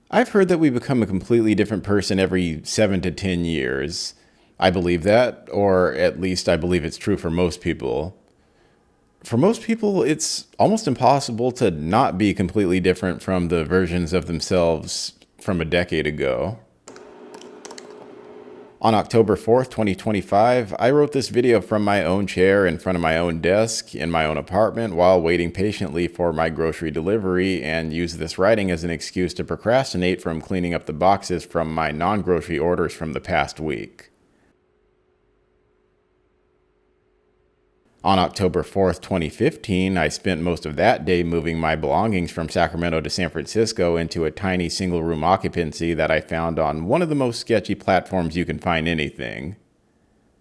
I've heard that we become a completely different person every 7 to 10 years. I believe that, or at least I believe it's true for most people. For most people, it's almost impossible to not be completely different from the versions of themselves from a decade ago. On October 4th, 2025, I wrote this video from my own chair in front of my own desk in my own apartment while waiting patiently for my grocery delivery, and used this writing as an excuse to procrastinate from cleaning up the boxes from my non-grocery orders from the past week. On October 4th, 2015, I spent most of that day moving my belongings from Sacramento to San Francisco into a tiny single-room occupancy that I found on one of the most sketchy platforms you can find anything.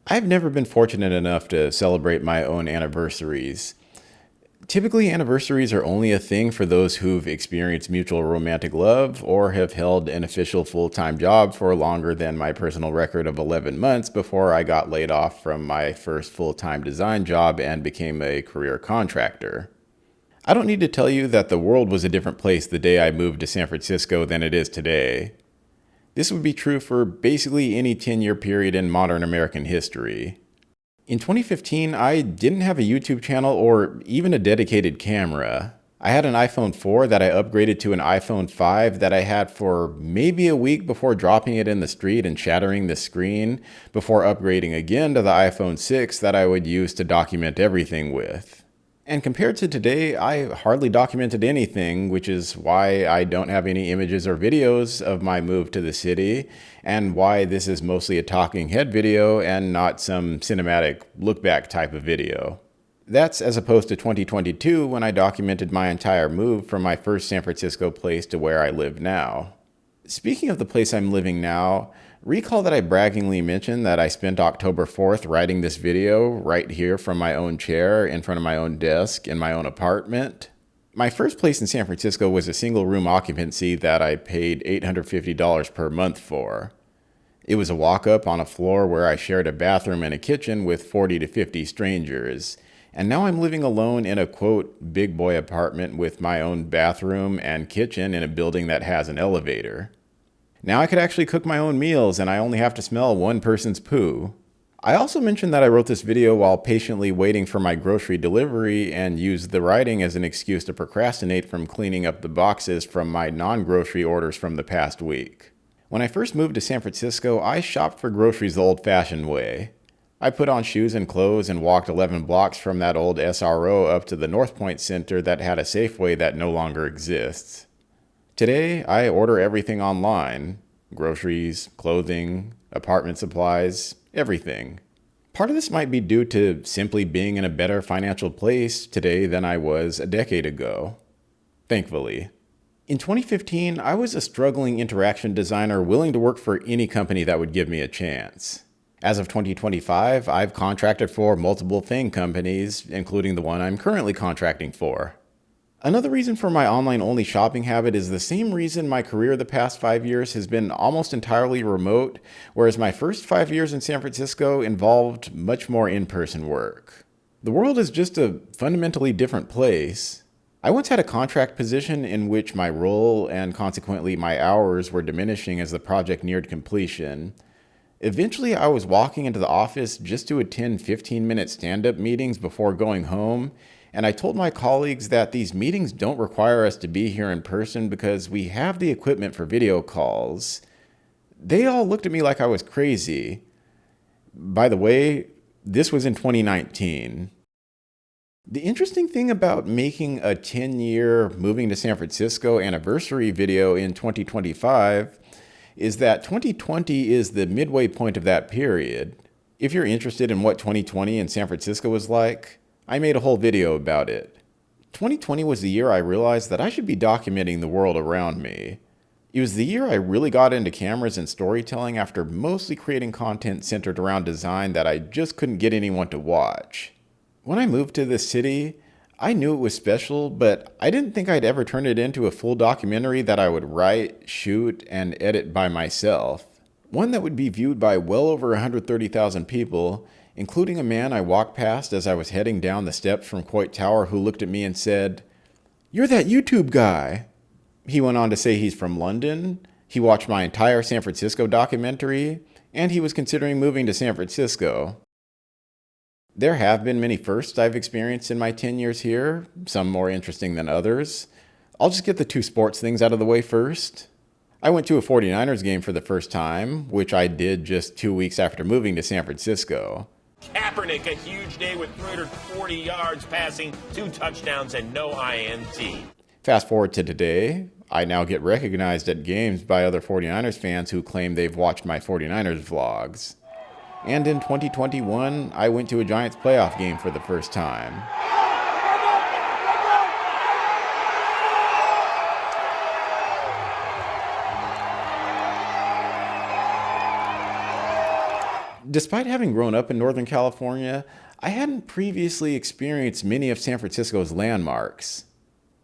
I've never been fortunate enough to celebrate my own anniversaries. Typically, anniversaries are only a thing for those who've experienced mutual romantic love or have held an official full-time job for longer than my personal record of 11 months before I got laid off from my first full-time design job and became a career contractor. I don't need to tell you that the world was a different place the day I moved to San Francisco than it is today. This would be true for basically any 10-year period in modern American history. In 2015, I didn't have a YouTube channel or even a dedicated camera. I had an iPhone 4 that I upgraded to an iPhone 5 that I had for maybe a week before dropping it in the street and shattering the screen, before upgrading again to the iPhone 6 that I would use to document everything with. And compared to today, I hardly documented anything, which is why I don't have any images or videos of my move to the city, and why this is mostly a talking head video and not some cinematic look back type of video. That's as opposed to 2022, when I documented my entire move from my first San Francisco place to where I live now. Speaking of the place I'm living now, recall that I braggingly mentioned that I spent October 4th writing this video right here from my own chair in front of my own desk in my own apartment? My first place in San Francisco was a single room occupancy that I paid $850 per month for. It was a walk-up on a floor where I shared a bathroom and a kitchen with 40 to 50 strangers. And now I'm living alone in a, quote, big boy apartment with my own bathroom and kitchen in a building that has an elevator. Now I could actually cook my own meals and I only have to smell one person's poo. I also mentioned that I wrote this video while patiently waiting for my grocery delivery and used the writing as an excuse to procrastinate from cleaning up the boxes from my non-grocery orders from the past week. When I first moved to San Francisco, I shopped for groceries the old-fashioned way. I put on shoes and clothes and walked 11 blocks from that old SRO up to the North Point Center that had a Safeway that no longer exists. Today, I order everything online. Groceries, clothing, apartment supplies, everything. Part of this might be due to simply being in a better financial place today than I was a decade ago. Thankfully. In 2015, I was a struggling interaction designer willing to work for any company that would give me a chance. As of 2025, I've contracted for multiple FANG companies, including the one I'm currently contracting for. Another reason for my online-only shopping habit is the same reason my career the past 5 years has been almost entirely remote, whereas my first 5 years in San Francisco involved much more in-person work. The world is just a fundamentally different place. I once had a contract position in which my role and consequently my hours were diminishing as the project neared completion. Eventually, I was walking into the office just to attend 15-minute stand-up meetings before going home, and I told my colleagues that these meetings don't require us to be here in person because we have the equipment for video calls. They all looked at me like I was crazy. By the way, this was in 2019. The interesting thing about making a 10-year moving to San Francisco anniversary video in 2025 is that 2020 is the midway point of that period. If you're interested in what 2020 in San Francisco was like, I made a whole video about it. 2020 was the year I realized that I should be documenting the world around me. It was the year I really got into cameras and storytelling after mostly creating content centered around design that I just couldn't get anyone to watch. When I moved to this city, I knew it was special, but I didn't think I'd ever turn it into a full documentary that I would write, shoot, and edit by myself. One that would be viewed by well over 130,000 people, including a man I walked past as I was heading down the steps from Coit Tower who looked at me and said, "You're that YouTube guy." He went on to say he's from London, he watched my entire San Francisco documentary, and he was considering moving to San Francisco. There have been many firsts I've experienced in my 10 years here, some more interesting than others. I'll just get the two sports things out of the way first. I went to a 49ers game for the first time, which I did just 2 weeks after moving to San Francisco. Kaepernick, a huge day with 340 yards passing, 2 touchdowns, and no INT. Fast forward to today, I now get recognized at games by other 49ers fans who claim they've watched my 49ers vlogs. And in 2021, I went to a Giants playoff game for the first time. Despite having grown up in Northern California, I hadn't previously experienced many of San Francisco's landmarks.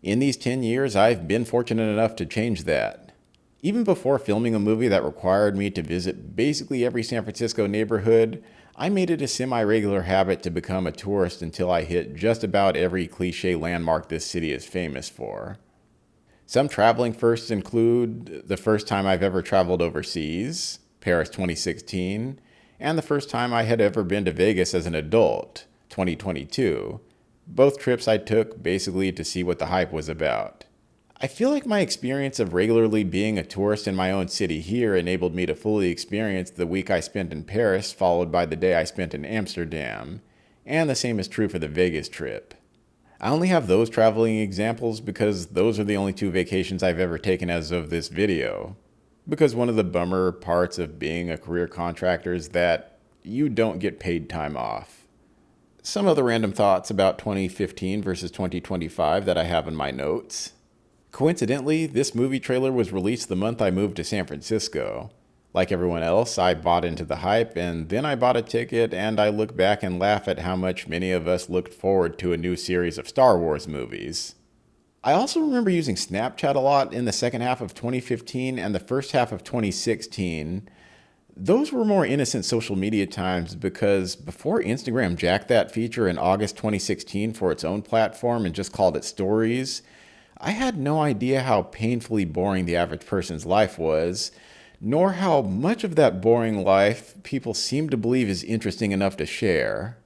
In these 10 years, I've been fortunate enough to change that. Even before filming a movie that required me to visit basically every San Francisco neighborhood, I made it a semi-regular habit to become a tourist until I hit just about every cliché landmark this city is famous for. Some traveling firsts include the first time I've ever traveled overseas, Paris 2016, and the first time I had ever been to Vegas as an adult, 2022. Both trips I took basically to see what the hype was about. I feel like my experience of regularly being a tourist in my own city here enabled me to fully experience the week I spent in Paris, followed by the day I spent in Amsterdam, and the same is true for the Vegas trip. I only have those traveling examples because those are the only 2 vacations I've ever taken as of this video. Because one of the bummer parts of being a career contractor is that you don't get paid time off. Some other random thoughts about 2015 versus 2025 that I have in my notes. Coincidentally, this movie trailer was released the month I moved to San Francisco. Like everyone else, I bought into the hype, and then I bought a ticket, and I look back and laugh at how much many of us looked forward to a new series of Star Wars movies. I also remember using Snapchat a lot in the second half of 2015 and the first half of 2016. Those were more innocent social media times because before Instagram jacked that feature in August 2016 for its own platform and just called it Stories, I had no idea how painfully boring the average person's life was, nor how much of that boring life people seem to believe is interesting enough to share.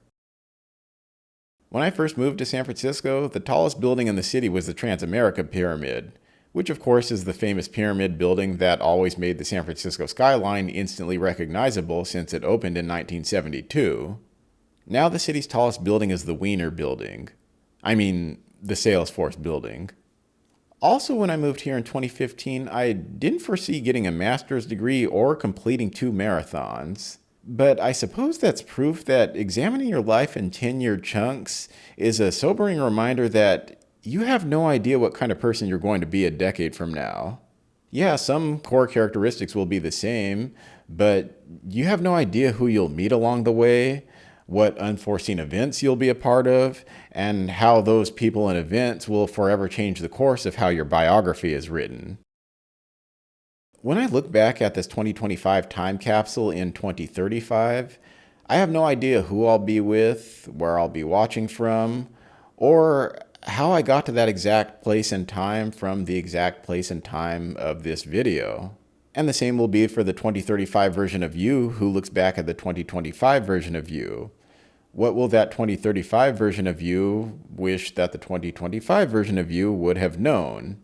When I first moved to San Francisco, the tallest building in the city was the Transamerica Pyramid, which of course is the famous pyramid building that always made the San Francisco skyline instantly recognizable since it opened in 1972. Now the city's tallest building is the Wiener Building. I mean, the Salesforce Building. Also, when I moved here in 2015, I didn't foresee getting a master's degree or completing 2 marathons. But I suppose that's proof that examining your life in 10-year chunks is a sobering reminder that you have no idea what kind of person you're going to be a decade from now. Yeah, some core characteristics will be the same, but you have no idea who you'll meet along the way, what unforeseen events you'll be a part of, and how those people and events will forever change the course of how your biography is written. When I look back at this 2025 time capsule in 2035, I have no idea who I'll be with, where I'll be watching from, or how I got to that exact place and time from the exact place and time of this video. And the same will be for the 2035 version of you who looks back at the 2025 version of you. What will that 2035 version of you wish that the 2025 version of you would have known?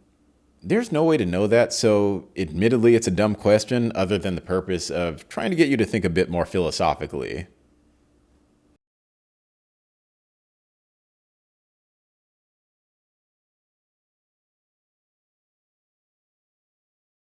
There's no way to know that, so admittedly it's a dumb question other than the purpose of trying to get you to think a bit more philosophically.